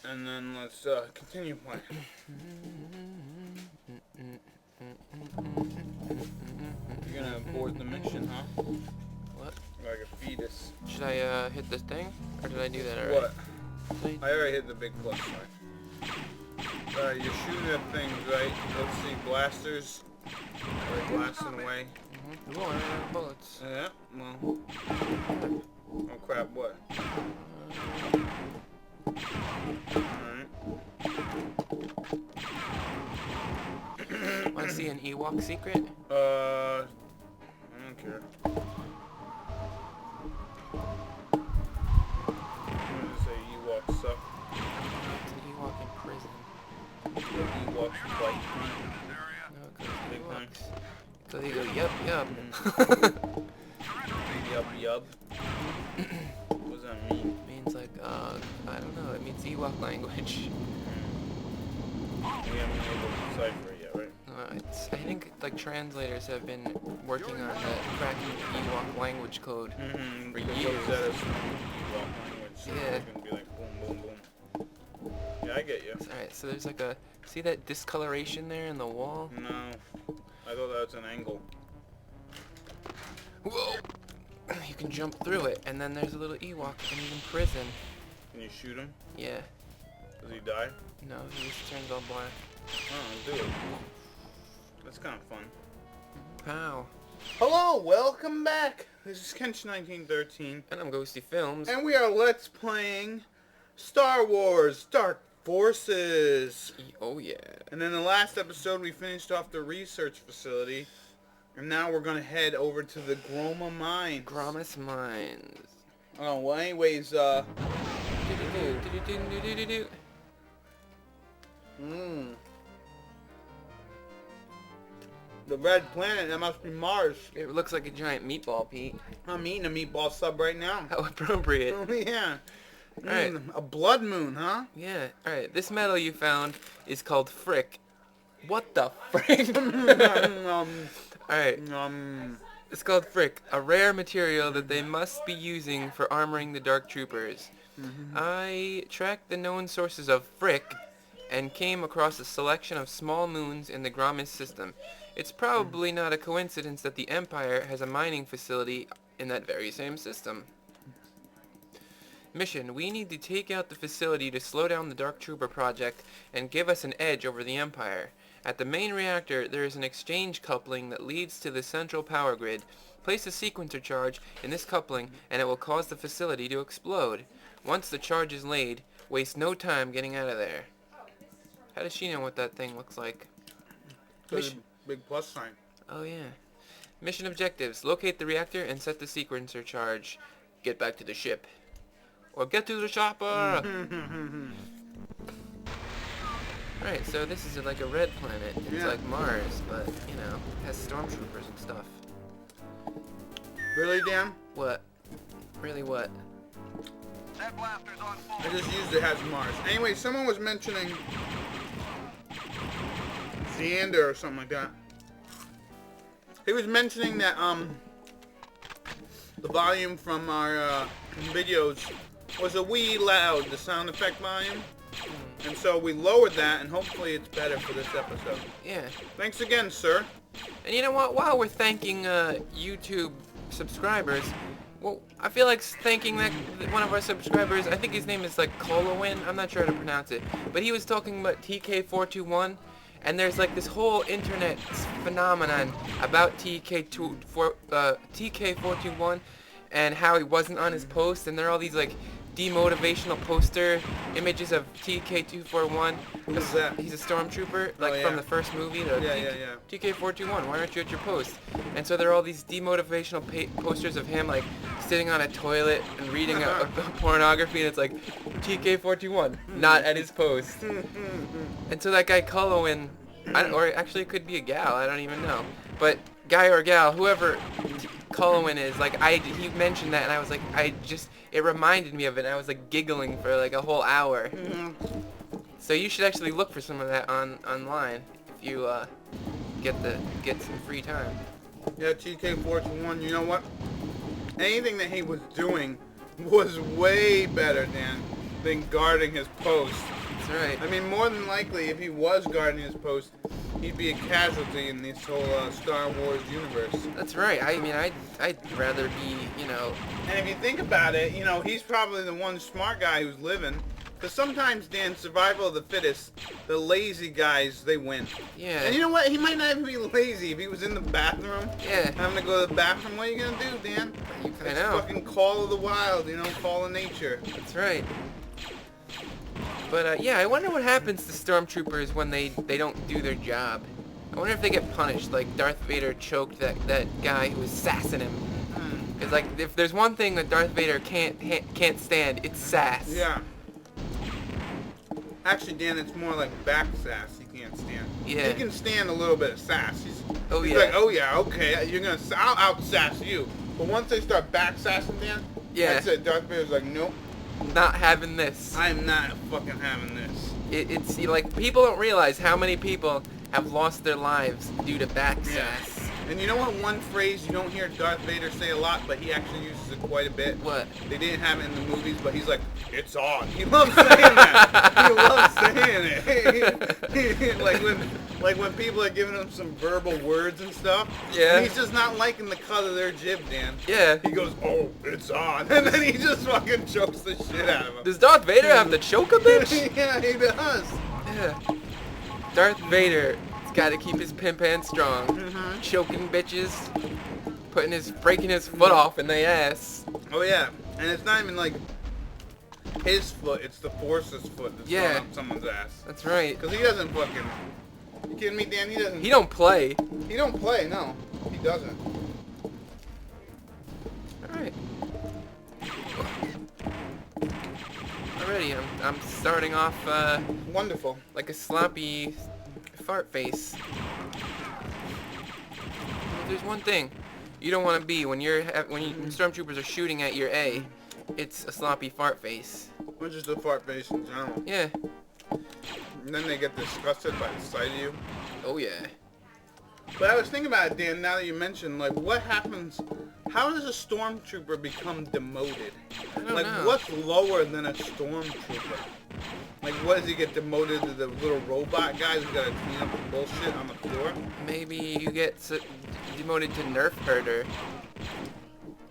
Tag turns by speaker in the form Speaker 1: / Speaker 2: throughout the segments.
Speaker 1: and then let's continue playing. You're gonna abort the mission, huh?
Speaker 2: What?
Speaker 1: Like a fetus.
Speaker 2: Should I hit this thing? Or did I do that already?
Speaker 1: What? I already hit the big plus sign. You're shooting at things, right? Let's see, blasters. They're blasting away.
Speaker 2: Ooh, I ran out of bullets.
Speaker 1: Yeah, well. Oh crap, what? Alright.
Speaker 2: Want to see an Ewok secret?
Speaker 1: I don't care. I'm gonna say Ewoks suck.
Speaker 2: It's an Ewok in prison.
Speaker 1: Ewoks fight.
Speaker 2: No, it goes
Speaker 1: Big time.
Speaker 2: Ewoks. So they go, yup, yup.
Speaker 1: Yub. What does that mean?
Speaker 2: Means like, I don't know. It means Ewok language.
Speaker 1: We haven't been able to decipher it yet, right?
Speaker 2: I think like translators have been working on cracking the Ewok language code for
Speaker 1: Because
Speaker 2: years.
Speaker 1: those that is Ewok language, so
Speaker 2: Yeah.
Speaker 1: it's gonna be like boom, boom, boom. Yeah, I get you.
Speaker 2: Alright, so there's like a, see that discoloration there in the wall?
Speaker 1: No, I thought that was an angle.
Speaker 2: Whoa! You can jump through it, and then there's a little Ewok, and he's in prison.
Speaker 1: Can you shoot him?
Speaker 2: Yeah.
Speaker 1: Does he die?
Speaker 2: No, he just turns all black.
Speaker 1: Oh, do it. That's kind of fun.
Speaker 2: How?
Speaker 1: Hello, welcome back. This is Kench1913,
Speaker 2: And I'm Ghosty Films.
Speaker 1: and we are let's playing Star Wars Dark Forces.
Speaker 2: Oh yeah.
Speaker 1: And in the last episode, we finished off the research facility, and now we're gonna head over to the Groma Mines.
Speaker 2: Gromus Mines.
Speaker 1: Oh, well, anyways,
Speaker 2: Do-do-do-do-do-do-do-do.
Speaker 1: The red planet, that must be Mars.
Speaker 2: It looks like a giant meatball, Pete.
Speaker 1: I'm eating a meatball sub right now.
Speaker 2: How appropriate.
Speaker 1: Oh, yeah.
Speaker 2: Alright.
Speaker 1: A blood moon, huh?
Speaker 2: Yeah. Alright, this metal you found is called Frick. What the frick? Alright. It's called Frick, a rare material that they must be using for armoring the Dark Troopers. I tracked the known sources of Frick and came across a selection of small moons in the Gromus system. It's probably not a coincidence that the Empire has a mining facility in that very same system. Mission: we need to take out the facility to slow down the Dark Trooper project and give us an edge over the Empire. At the main reactor, there is an exchange coupling that leads to the central power grid. Place a sequencer charge in this coupling and it will cause the facility to explode. Once the charge is laid, waste no time getting out of there. How does she know what that thing looks like? Mission.
Speaker 1: Big plus sign.
Speaker 2: Oh yeah. Mission objectives: locate the reactor and set the sequencer charge. Get back to the ship. Or get to the chopper! Alright, so this is like a red planet. It's
Speaker 1: Yeah.
Speaker 2: like Mars, but, you know, has stormtroopers and stuff.
Speaker 1: Really, Dan?
Speaker 2: What? Really what?
Speaker 3: That blaster's on full.
Speaker 1: I just used it as Mars. Anyway, someone was mentioning Xander or something like that. He was mentioning that the volume from our videos was a wee loud, the sound effect volume. And so we lowered that, and hopefully it's better for this episode.
Speaker 2: Yeah.
Speaker 1: Thanks again, sir.
Speaker 2: And you know what? While we're thanking YouTube subscribers, well, I feel like thanking that one of our subscribers, I think his name is like Colowin, I'm not sure how to pronounce it, but he was talking about TK421, and there's like this whole internet phenomenon about TK421 and how he wasn't on his post, and there are all these like demotivational poster images of TK241.
Speaker 1: Who's that?
Speaker 2: He's a stormtrooper, like
Speaker 1: yeah.
Speaker 2: from the first movie. The
Speaker 1: Yeah.
Speaker 2: TK421, why aren't you at your post? And so there are all these demotivational posters of him like sitting on a toilet and reading a pornography, and it's like TK421, not at his post. And so that guy Colowin, or actually it could be a gal, I don't even know. But guy or gal, whoever Colowin is, like he mentioned that, and I was like, it reminded me of it, and I was like giggling for like a whole hour. So you should actually look for some of that online if you get some free time.
Speaker 1: Yeah, TK421, you know what? Anything that he was doing was way better, Dan. than guarding his post.
Speaker 2: That's right.
Speaker 1: I mean, more than likely, if he was guarding his post, he'd be a casualty in this whole Star Wars universe.
Speaker 2: That's right. I mean, I'd rather be, you know.
Speaker 1: And if you think about it, you know, he's probably the one smart guy who's living. Because sometimes, Dan, survival of the fittest, the lazy guys, they win.
Speaker 2: Yeah.
Speaker 1: And you know what? He might not even be lazy. If he was in the bathroom,
Speaker 2: Yeah.
Speaker 1: having to go to the bathroom, what are you going to do, Dan?
Speaker 2: I
Speaker 1: It's
Speaker 2: know.
Speaker 1: fucking call of the wild, you know, call of nature.
Speaker 2: That's right. But yeah, I wonder what happens to stormtroopers when they don't do their job. I wonder if they get punished, like Darth Vader choked that guy who was sassing him. Because like, if there's one thing that Darth Vader can't stand, it's sass.
Speaker 1: Yeah. Actually, Dan, it's more like back sass he can't stand.
Speaker 2: Yeah.
Speaker 1: He can stand a little bit of sass. He's
Speaker 2: Yeah.
Speaker 1: like, oh yeah, okay, I'll out-sass you. But once they start back sassing, Dan,
Speaker 2: Yeah.
Speaker 1: that's it. Darth Vader's like, nope,
Speaker 2: Not having this.
Speaker 1: I am not fucking having this.
Speaker 2: It's like, people don't realize how many people have lost their lives due to back
Speaker 1: Yeah.
Speaker 2: sass.
Speaker 1: And you know what one phrase you don't hear Darth Vader say a lot, but he actually uses it quite a bit?
Speaker 2: What?
Speaker 1: They didn't have it in the movies, but he's like, it's on. He loves saying that. He loves saying it. like when people are giving him some verbal words and stuff.
Speaker 2: Yeah.
Speaker 1: And he's just not liking the cut of their jib, Dan.
Speaker 2: Yeah.
Speaker 1: He goes, oh, it's on. And then he just fucking chokes the shit out of him.
Speaker 2: Does Darth Vader have to choke a bitch?
Speaker 1: Yeah, he does.
Speaker 2: Yeah. Darth Vader got to keep his pimp hand strong.
Speaker 1: Mm-hmm.
Speaker 2: Choking bitches, breaking his foot off in the ass.
Speaker 1: Oh, yeah. And it's not even like his foot, it's the Force's foot that's
Speaker 2: Yeah.
Speaker 1: going up someone's ass.
Speaker 2: That's right.
Speaker 1: Because he doesn't fucking... You kidding me, Dan? He doesn't...
Speaker 2: He don't play.
Speaker 1: He don't play, no. He doesn't.
Speaker 2: Alright. Alrighty, I'm starting off
Speaker 1: Wonderful.
Speaker 2: like a sloppy fart face. If there's one thing you don't want to be when stormtroopers are shooting at your A, it's a sloppy fart face.
Speaker 1: Or just a fart face in general.
Speaker 2: Yeah.
Speaker 1: And then they get disgusted by the sight of you.
Speaker 2: Oh yeah.
Speaker 1: But I was thinking about it, Dan, now that you mentioned, like, what happens... How does a stormtrooper become demoted?
Speaker 2: I don't
Speaker 1: Like,
Speaker 2: know.
Speaker 1: what's lower than a stormtrooper? Like, what, does he get demoted to the little robot guys who gotta clean up the bullshit on the floor?
Speaker 2: Maybe you get demoted to nerf herder.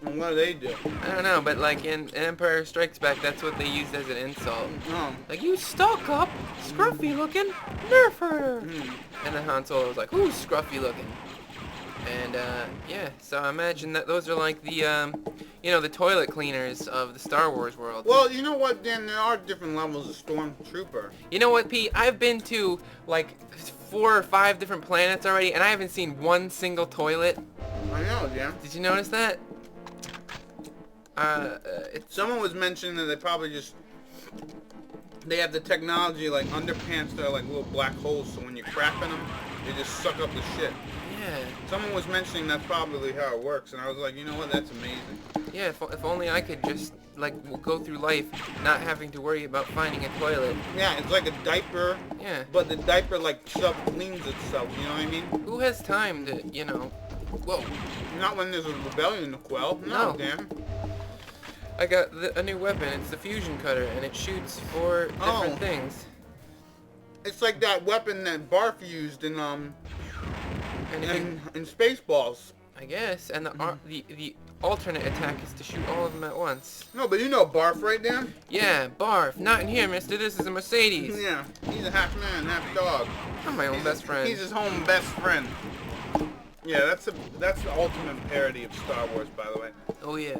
Speaker 1: And what do they do?
Speaker 2: I don't know, but like in Empire Strikes Back, that's what they used as an insult.
Speaker 1: Oh.
Speaker 2: Like, you stuck up, scruffy looking, nerf herder.
Speaker 1: Hmm.
Speaker 2: And then Han Solo was like, who's scruffy looking? And yeah, so I imagine that those are like the, the toilet cleaners of the Star Wars world.
Speaker 1: Well, you know what, Dan? There are different levels of stormtrooper.
Speaker 2: You know what, Pete? I've been to like 4 or 5 different planets already, and I haven't seen one single toilet.
Speaker 1: I know, Dan.
Speaker 2: Did you notice that? It's
Speaker 1: Someone was mentioning that they probably just... They have the technology, like, underpants that are like little black holes, so when you crap in them, they just suck up the shit.
Speaker 2: yeah,
Speaker 1: Someone was mentioning that's probably how it works, and I was like, you know what, that's amazing.
Speaker 2: yeah. If only I could just like go through life not having to worry about finding a toilet.
Speaker 1: Yeah, it's like a diaper,
Speaker 2: Yeah.
Speaker 1: but the diaper, like, self-cleans itself, you know what I mean?
Speaker 2: Who has time to, Whoa.
Speaker 1: Not when there's a rebellion to quell. No,
Speaker 2: No.
Speaker 1: Dan.
Speaker 2: I got a new weapon. It's the fusion cutter, and it shoots 4 different
Speaker 1: Oh.
Speaker 2: things.
Speaker 1: It's like that weapon that Barf used in,
Speaker 2: And if you,
Speaker 1: in Spaceballs.
Speaker 2: I guess, and the alternate attack is to shoot all of them at once.
Speaker 1: No, but you know Barf, right, Dan?
Speaker 2: Yeah, barf. Not in here, mister. This is a Mercedes.
Speaker 1: Yeah, he's a half man, half dog.
Speaker 2: I'm my own
Speaker 1: He's
Speaker 2: best friend.
Speaker 1: He's his home best friend. Yeah, that's the ultimate parody of Star Wars, by the way.
Speaker 2: Oh, yeah.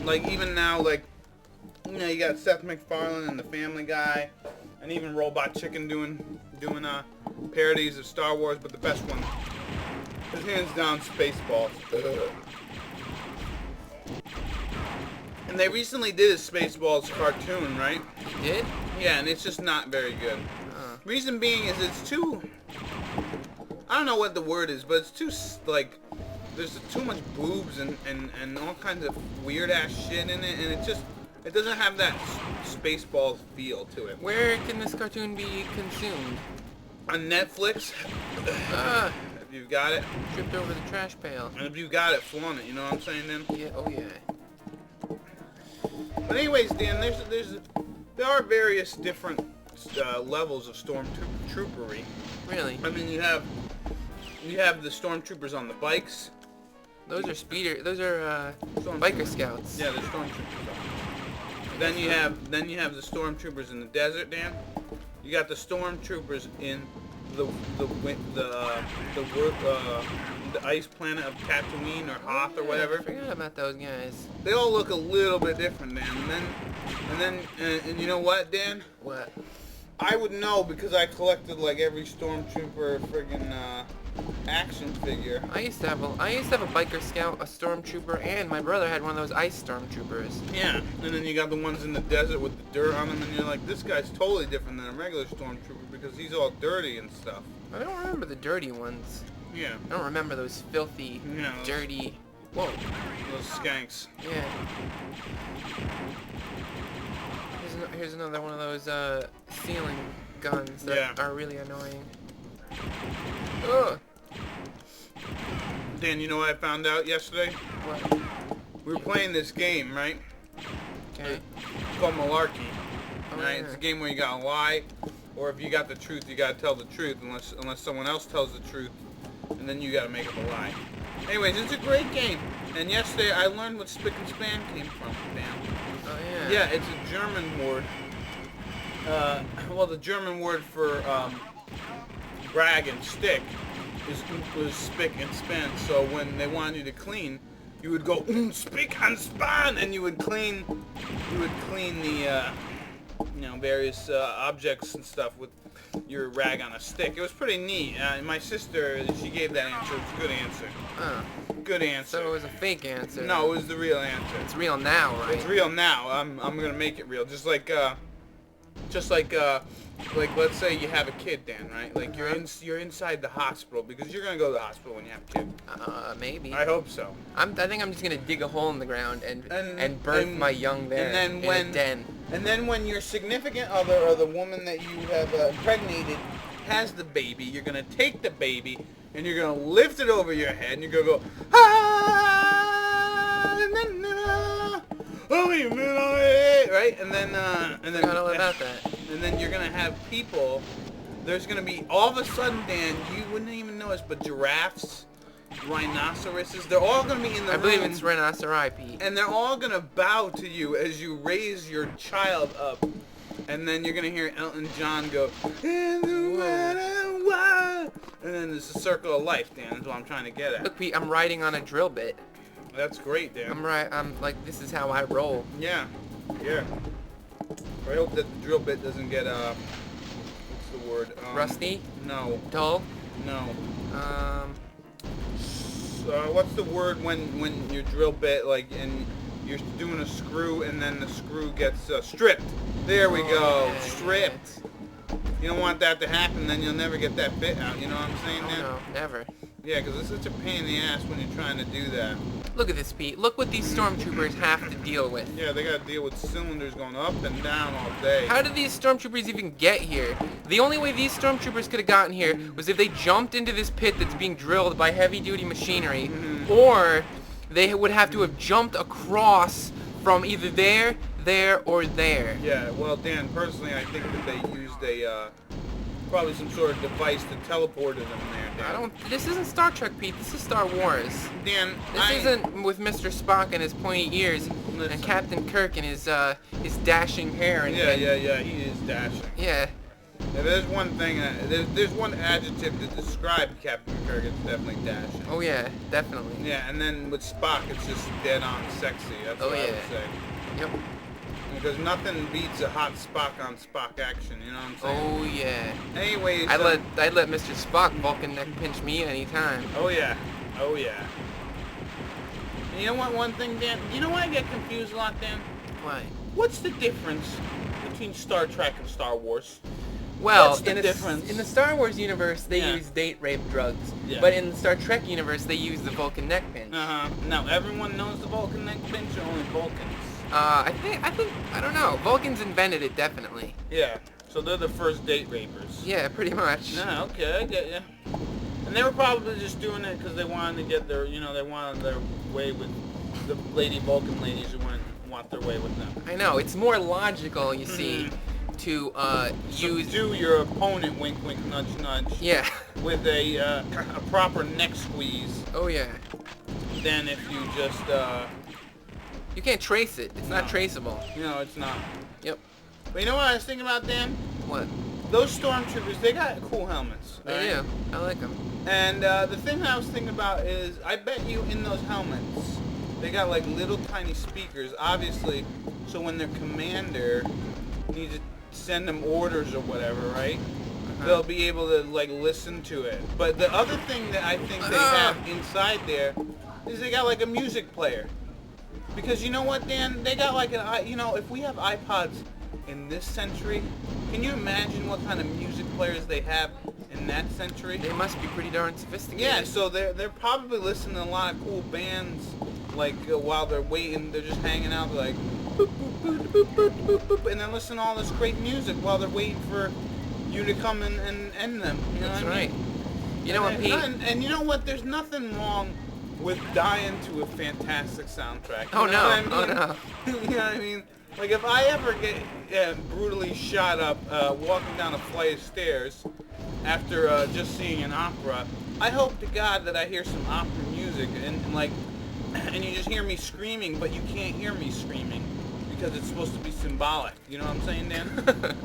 Speaker 1: Like, even now, like, you got Seth MacFarlane and the Family Guy, and even Robot Chicken doing parodies of Star Wars, but the best one is hands down Spaceballs. And they recently did a Spaceballs cartoon, right?
Speaker 2: You did?
Speaker 1: Yeah, and it's just not very good. Reason being is it's too... I don't know what the word is, but it's too, like... There's too much boobs and all kinds of weird-ass shit in it, and it doesn't have that Spaceballs feel to it.
Speaker 2: Where can this cartoon be consumed?
Speaker 1: On Netflix,
Speaker 2: Ah,
Speaker 1: if you've got it,
Speaker 2: tripped over the trash pail.
Speaker 1: and if you've got it, flaunt it, you know what I'm saying, Dan?
Speaker 2: Yeah, oh yeah.
Speaker 1: But anyways, Dan, There are various different levels of stormtroopery.
Speaker 2: Really?
Speaker 1: I mean, you have the stormtroopers on the bikes.
Speaker 2: Those are
Speaker 1: Stormtroopers.
Speaker 2: biker scouts.
Speaker 1: Yeah, the stormtroopers. Then you have the stormtroopers in the desert, Dan. You got the stormtroopers in the ice planet of Tatooine or Hoth or
Speaker 2: I
Speaker 1: whatever.
Speaker 2: forgot about those guys.
Speaker 1: They all look a little bit different, Dan. And you know what, Dan?
Speaker 2: What?
Speaker 1: I would know because I collected like every stormtrooper friggin' action figure.
Speaker 2: I used to have a biker scout, a stormtrooper, and my brother had one of those ice stormtroopers.
Speaker 1: Yeah, and then you got the ones in the desert with the dirt on them, and you're like, this guy's totally different than a regular stormtrooper because he's all dirty and stuff.
Speaker 2: I don't remember the dirty ones.
Speaker 1: Yeah,
Speaker 2: I don't remember those filthy,
Speaker 1: Yeah.
Speaker 2: dirty. Whoa.
Speaker 1: those skanks.
Speaker 2: Yeah. Here's another one of those ceiling guns that are really annoying. Ugh.
Speaker 1: Dan, you know what I found out yesterday?
Speaker 2: What?
Speaker 1: We were playing this game, right?
Speaker 2: Okay.
Speaker 1: It's called Malarkey.
Speaker 2: Oh,
Speaker 1: Right?
Speaker 2: yeah.
Speaker 1: It's a game where you gotta lie, or if you got the truth, you gotta tell the truth, unless someone else tells the truth, and then you gotta make up a lie. Anyways, it's a great game. And yesterday I learned what spick and span came from, Dan.
Speaker 2: Oh yeah.
Speaker 1: Yeah, it's a German word. Well, the German word for brag and stick was spick and span. So when they wanted you to clean, you would go spick and span, and you would clean the various objects and stuff with your rag on a stick. It was pretty neat. My sister, she gave that answer. It was a good answer. Good answer.
Speaker 2: So it was a fake answer.
Speaker 1: No, it was the real answer.
Speaker 2: It's real now, right?
Speaker 1: It's real now. I'm gonna make it real. Just like let's say you have a kid, Dan, right? Like you're inside the hospital because you're gonna go to the hospital when you have a kid.
Speaker 2: Maybe.
Speaker 1: I hope so.
Speaker 2: I think I'm just gonna dig a hole in the ground and birth
Speaker 1: and-
Speaker 2: my young there
Speaker 1: and then
Speaker 2: in
Speaker 1: when-
Speaker 2: a den.
Speaker 1: And then when your significant other or the woman that you have impregnated has the baby, you're gonna take the baby and you're gonna lift it over your head and you're gonna go right, and then
Speaker 2: Forgot all about that.
Speaker 1: and then you're gonna have people. There's gonna be all of a sudden, Dan, you wouldn't even notice, but giraffes, rhinoceroses, they're all gonna be in the
Speaker 2: I
Speaker 1: room.
Speaker 2: believe it's Rhinoceri, Pete.
Speaker 1: And they're all gonna bow to you as you raise your child up. And then you're gonna hear Elton John go, "In the water, wide." And then there's a circle of life, Dan. That's what I'm trying to get at.
Speaker 2: Look, Pete, I'm riding on a drill bit.
Speaker 1: That's great, Dan.
Speaker 2: I'm like, this is how I roll.
Speaker 1: Yeah. Yeah. I hope that the drill bit doesn't get, what's the word?
Speaker 2: Rusty?
Speaker 1: No.
Speaker 2: Dull?
Speaker 1: No.
Speaker 2: Um,
Speaker 1: What's the word when your drill bit, like, and you're doing a screw and then the screw gets stripped? There we go.
Speaker 2: yeah,
Speaker 1: Stripped. You don't want that to happen, then you'll never get that bit out. You know what I'm saying,
Speaker 2: oh
Speaker 1: Dan?
Speaker 2: no, never.
Speaker 1: Yeah, because it's such a pain in the ass when you're trying to do that.
Speaker 2: Look at this, Pete. Look what these stormtroopers have to deal with.
Speaker 1: Yeah, they got to deal with cylinders going up and down all day.
Speaker 2: How did these stormtroopers even get here? The only way these stormtroopers could have gotten here was if they jumped into this pit that's being drilled by heavy-duty machinery, or they would have to have jumped across from either there, or there.
Speaker 1: Yeah, well, Dan, personally, I think that they used probably some sort of device to teleport them there, Dan.
Speaker 2: This isn't Star Trek, Pete. This is Star Wars.
Speaker 1: Dan,
Speaker 2: This isn't with Mr. Spock and his pointy ears
Speaker 1: Listen.
Speaker 2: and Captain Kirk and his dashing hair and
Speaker 1: Yeah, he is dashing.
Speaker 2: yeah.
Speaker 1: If there's one thing, there's one adjective to describe Captain Kirk, it's definitely dashing.
Speaker 2: Oh yeah, definitely.
Speaker 1: Yeah, and then with Spock, it's just dead on sexy. That's
Speaker 2: Oh,
Speaker 1: what I would
Speaker 2: yeah.
Speaker 1: say.
Speaker 2: Yep.
Speaker 1: Because nothing beats a hot Spock on Spock action, you know what I'm saying?
Speaker 2: Oh yeah.
Speaker 1: Anyways,
Speaker 2: I'd let Mr. Spock Vulcan neck pinch me anytime.
Speaker 1: oh yeah, oh yeah. And you know what? One thing, Dan. You know why I get confused a lot, Dan?
Speaker 2: Why?
Speaker 1: What's the difference between Star Trek and Star Wars?
Speaker 2: Well,
Speaker 1: What's the
Speaker 2: in
Speaker 1: difference?
Speaker 2: in the Star Wars universe, they
Speaker 1: Yeah.
Speaker 2: use date rape drugs.
Speaker 1: Yeah.
Speaker 2: But in the Star Trek universe, they use the Vulcan neck pinch.
Speaker 1: Now everyone knows the Vulcan neck pinch, or only Vulcans?
Speaker 2: I think I don't know. Vulcans invented it definitely.
Speaker 1: Yeah. So they're the first date rapers.
Speaker 2: Yeah, pretty much.
Speaker 1: Yeah, okay, I get ya. And they were probably just doing it because they wanted to get their, they wanted their way with the Lady Vulcan ladies who weren't want their way with them.
Speaker 2: I know, it's more logical, you see, to use...
Speaker 1: Do your opponent, wink, wink, nudge, nudge,
Speaker 2: Yeah.
Speaker 1: with a proper neck squeeze
Speaker 2: Oh, yeah.
Speaker 1: than if you just,
Speaker 2: You can't trace it. It's not
Speaker 1: No.
Speaker 2: traceable.
Speaker 1: it's not.
Speaker 2: Yep.
Speaker 1: But you know what I was thinking about, Dan?
Speaker 2: What?
Speaker 1: Those stormtroopers, they got cool helmets.
Speaker 2: They
Speaker 1: right?
Speaker 2: do. I like them.
Speaker 1: And the thing I was thinking about is, I bet you in those helmets, they got like little tiny speakers, obviously, so when their commander needs to send them orders or whatever, right? They'll be able to like listen to it. But the other thing that I think they have inside there is they got like a music player. Because you know what, Dan? They got like if we have iPods in this century, can you imagine what kind of music players they have in that century?
Speaker 2: They must be pretty darn sophisticated.
Speaker 1: Yeah, so they're probably listening to a lot of cool bands, like while they're waiting, they're just hanging out, they're like boop, boop, boop, boop, boop, boop, boop, and they're listening to all this great music while they're waiting for you to come and end them. You know
Speaker 2: That's
Speaker 1: what I
Speaker 2: right.
Speaker 1: mean?
Speaker 2: You know what, Pete?
Speaker 1: And you know what? There's nothing wrong with dying to a fantastic soundtrack. You
Speaker 2: Oh,
Speaker 1: know
Speaker 2: no.
Speaker 1: what I mean?
Speaker 2: Oh, no.
Speaker 1: You know what I mean? Like if I ever get brutally shot up walking down a flight of stairs after just seeing an opera, I hope to God that I hear some opera music and you just hear me screaming, but you can't hear me screaming because it's supposed to be symbolic. You know what I'm saying, Dan?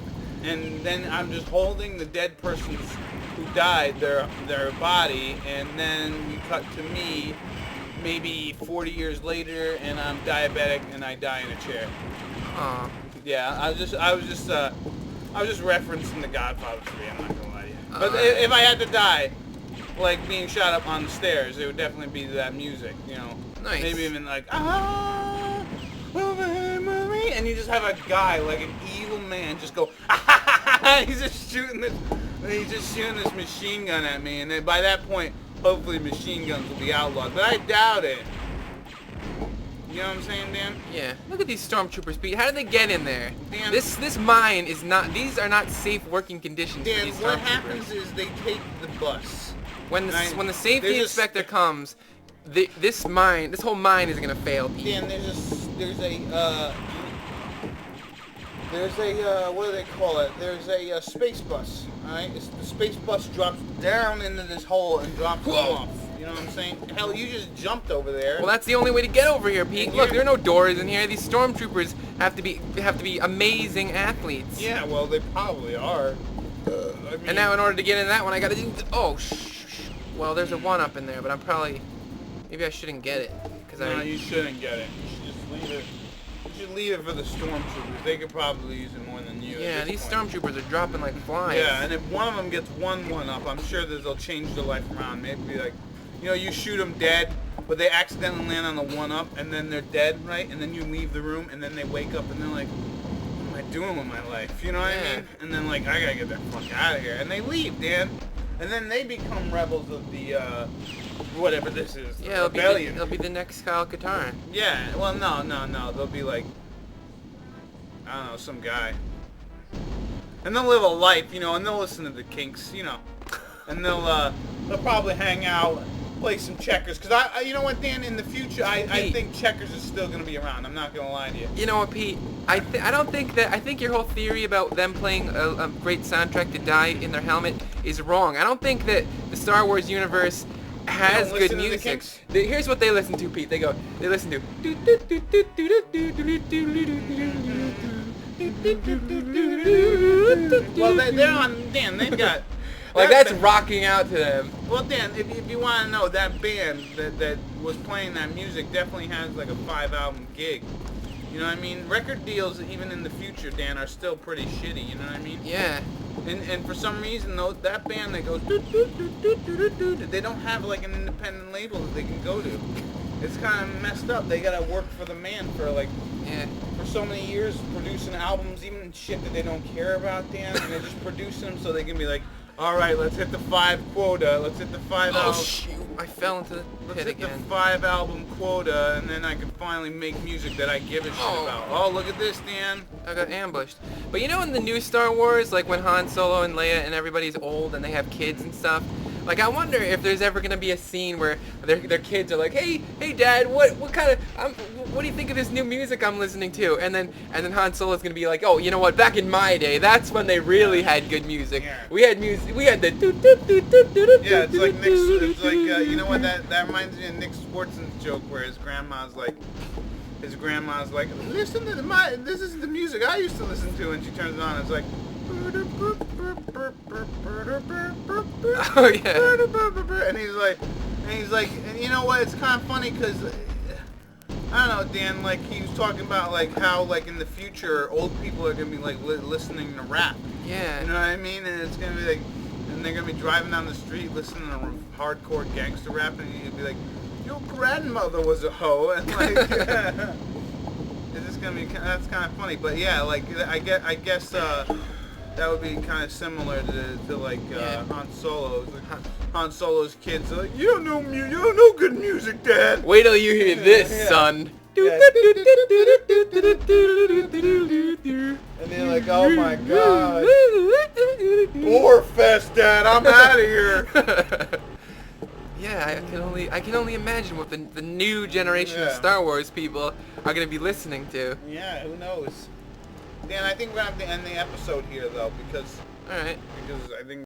Speaker 1: And then I'm just holding the dead person's who died, their body, and then we cut to me maybe 40 years later, and I'm diabetic and I die in a chair.
Speaker 2: Aw.
Speaker 1: Yeah, I was just referencing The Godfather 3. I'm not gonna lie to you. But
Speaker 2: Oh,
Speaker 1: if I had to die, like being shot up on the stairs, it would definitely be that music. You know,
Speaker 2: Nice.
Speaker 1: maybe even like and you just have a guy like an evil man just go. He's just shooting this machine gun at me, and then by that point, hopefully machine guns will be outlawed. But I doubt it. You know what I'm saying, Dan?
Speaker 2: Yeah. Look at these stormtroopers, Pete. How did they get in there?
Speaker 1: Dan-
Speaker 2: This mine is not. These are not safe working conditions for
Speaker 1: Dan,
Speaker 2: these
Speaker 1: what
Speaker 2: stormtroopers.
Speaker 1: happens is they take the bus.
Speaker 2: When the
Speaker 1: Right.
Speaker 2: when the safety
Speaker 1: There's a
Speaker 2: inspector comes, this whole mine is gonna fail, Pete.
Speaker 1: Dan, there's a what do they call it? There's a space bus. All right, the space bus drops down into this hole and drops them
Speaker 2: Whoa.
Speaker 1: off. You know what I'm saying? Hell, you just jumped over there.
Speaker 2: Well, that's the only way to get over here, Pete.
Speaker 1: And
Speaker 2: Look,
Speaker 1: you're-
Speaker 2: there are no doors in here. These stormtroopers have to be amazing athletes.
Speaker 1: Yeah, well, they probably are. I mean,
Speaker 2: And now, in order to get in that one, I gotta do. Oh, shh. Well, there's a one up in there, but maybe I shouldn't get it because
Speaker 1: no, you shouldn't get it. You should just leave it. You should leave it for the stormtroopers. They could probably use it more than you.
Speaker 2: Yeah,
Speaker 1: at this
Speaker 2: these
Speaker 1: point.
Speaker 2: stormtroopers are dropping like flies.
Speaker 1: Yeah, and if one of them gets one up, I'm sure that they'll change their life around. Maybe like, you shoot them dead, but they accidentally land on the one up, and then they're dead, right? And then you leave the room, and then they wake up, and they're like, what am I doing with my life? You know what I
Speaker 2: Yeah.
Speaker 1: mean? And then like, I gotta get the fuck out of here. And they leave, Dan. And then they become rebels of the, whatever this is. the
Speaker 2: Yeah,
Speaker 1: rebellion.
Speaker 2: it'll be the next Kyle Katarn.
Speaker 1: Yeah, well, no. They'll be like, I don't know, some guy. And they'll live a life, and they'll listen to the Kinks, And they'll probably hang out, play some checkers. Because, you know what, Dan, in the future, I
Speaker 2: Pete.
Speaker 1: think checkers is still going to be around. I'm not going to lie to you.
Speaker 2: You know what, Pete? I think your whole theory about them playing a great soundtrack to die in their helmet is wrong. I don't think that the Star Wars universe has
Speaker 1: don't
Speaker 2: good
Speaker 1: listen to the
Speaker 2: music.
Speaker 1: Kinks?
Speaker 2: Here's what they listen to, Pete. They listen to.
Speaker 1: Well, they're on, Dan, they've got...
Speaker 2: Like
Speaker 1: that-
Speaker 2: that's rocking out to them.
Speaker 1: Well, Dan, if you want to know, that band that was playing that music definitely has like a 5-album gig. You know what I mean? Record deals, even in the future, Dan, are still pretty shitty. You know what I mean?
Speaker 2: Yeah.
Speaker 1: And for some reason, though, that band that goes doot, doot, doot, doot, doot, doot, doot, they don't have like an independent label that they can go to. It's kind of messed up. They gotta work for the man for like
Speaker 2: Yeah.
Speaker 1: for so many years, producing albums, even shit that they don't care about, Dan. And they're just producing them so they can be like, all right, let's hit the 5 quota. Let's hit the 5
Speaker 2: Oh
Speaker 1: album.
Speaker 2: shoot! I fell into the
Speaker 1: Let's
Speaker 2: pit
Speaker 1: hit the
Speaker 2: again.
Speaker 1: 5 album quota, and then I can finally make music that I give a shit
Speaker 2: Oh.
Speaker 1: about. Oh, look at this, Dan.
Speaker 2: I got ambushed. But you know in the new Star Wars, like when Han Solo and Leia and everybody's old and they have kids and stuff, like I wonder if there's ever gonna be a scene where their kids are like, hey Dad, what kind of what do you think of this new music I'm listening to? And then Han Solo's gonna be like, oh, you know what? Back in my day, that's when they really had good music.
Speaker 1: Yeah.
Speaker 2: We had music. We had the.
Speaker 1: Yeah, it's like Nick. It's like you know what that reminds me of Nick Swartzen's joke where his grandma's like, listen to this is the music I used to listen to, and she turns it on. It's like.
Speaker 2: Oh yeah.
Speaker 1: And he's like, and you know what? It's kind of funny because I don't know, Dan. Like he was talking about like how like in the future old people are gonna be like listening to rap.
Speaker 2: Yeah.
Speaker 1: You know what I mean? And it's gonna be like, and they're gonna be driving down the street listening to hardcore gangster rap, and you'd be like, your grandmother was a hoe, and like, it's just gonna be that's kind of funny. But yeah, like I guess that would be kind of similar to like Han Solo's. Like, Han Solo's kids are like, you don't know good music, Dad.
Speaker 2: Wait till you hear this,
Speaker 1: Yeah.
Speaker 2: son.
Speaker 1: Yeah. And they're like, oh my god. War fest, Dad. I'm out of here.
Speaker 2: Yeah, I can only imagine what the new generation of
Speaker 1: Yeah.
Speaker 2: Star Wars people are gonna be listening to.
Speaker 1: Yeah, who knows? Dan, I think we're gonna have to end the episode here though, because
Speaker 2: All right.
Speaker 1: I think